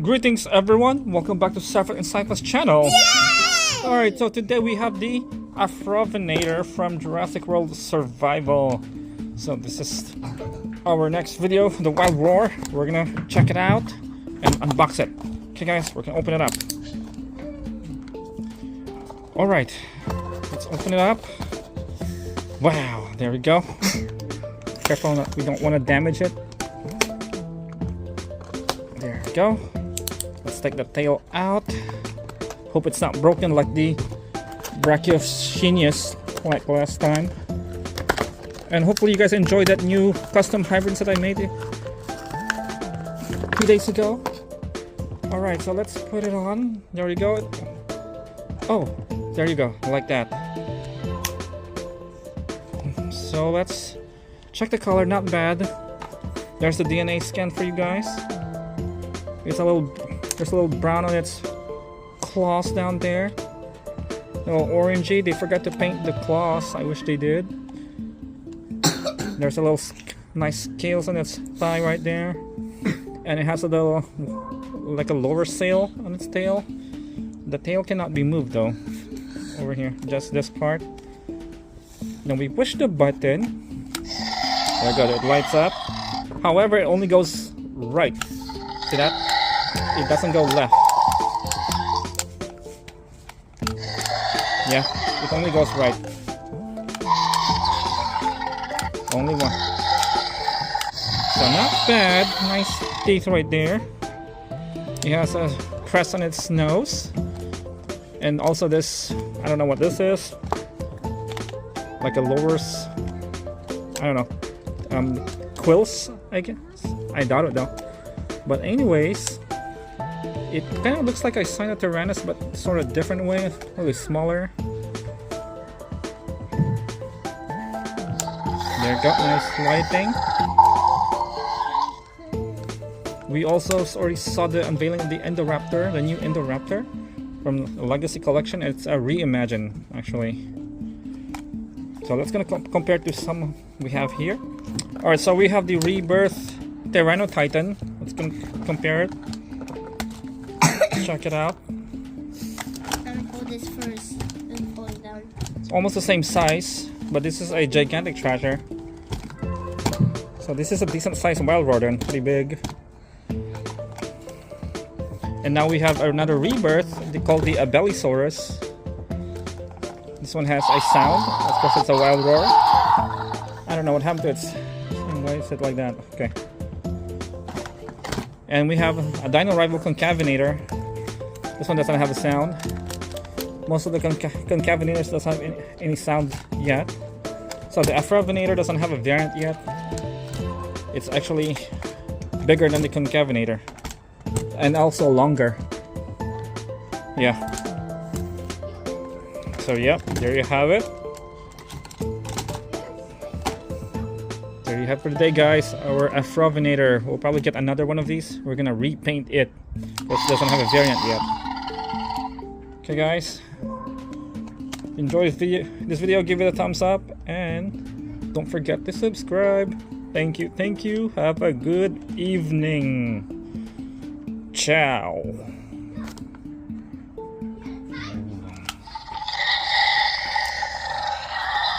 Greetings everyone, welcome back to Saffron and Cyclo's channel. Alright, so today we have the AFROVENATOR from Jurassic World Survival. So this is our next video, the Wild Roar. We're gonna check it out and unbox it. Okay guys, we're gonna open it up. Alright, let's open it up. Wow, there we go. Careful, we don't want to damage it. There we go. Let's take the tail out. Hope it's not broken like the Brachiosaurus like last time. And hopefully you guys enjoyed that new custom hybrids that I made a few days ago. Alright, so let's put it on. There we go. Oh, there you go, like that. So let's check the color, not bad. There's the DNA scan for you guys. There's a little brown on its claws down there. A little orangey. They forgot to paint the claws. I wish they did. There's a little nice scales on its thigh right there. And it has a little, like a lower sail on its tail. The tail cannot be moved though. Over here, just this part. Then we push the button. There we go, it lights up. However, it only goes right. See that? It doesn't go left. Yeah, it only goes right. Only one. So not bad. Nice teeth right there. It has a crest on its nose. And also this, I don't know what this is. Like a lowers, I don't know, quills, I guess. I doubt it though. But anyways, it kind of looks like a Tyrannotitan, but sort of different way, really smaller. There you go, nice lighting. We also already saw the unveiling of the Endoraptor, the new Endoraptor from the Legacy Collection. It's a reimagine, actually. So let's gonna compare to some we have here. Alright, so we have the Rebirth Tyrannotitan. Let's compare it. Check it out. I'll hold this first and pull it down. It's almost the same size, but this is a gigantic treasure. So this is a decent sized wild rodent, pretty big. And now we have another Rebirth, they call the Abelisaurus. This one has a sound, of course it's a wild roar. I don't know what happened to it. Why is it like that? Okay. And we have a Dino Rival Concavenator. This one doesn't have a sound. Most of the Concavenators doesn't have any sound yet. So the AFROVENATOR doesn't have a variant yet. It's actually bigger than the Concavenator. And also longer. Yeah. So yep, there you have it. There you have it for today guys, our AFROVENATOR. We'll probably get another one of these. We're gonna repaint it, because it doesn't have a variant yet. Okay guys, enjoy this video, give it a thumbs up, and don't forget to subscribe. Thank you, have a good evening. Ciao.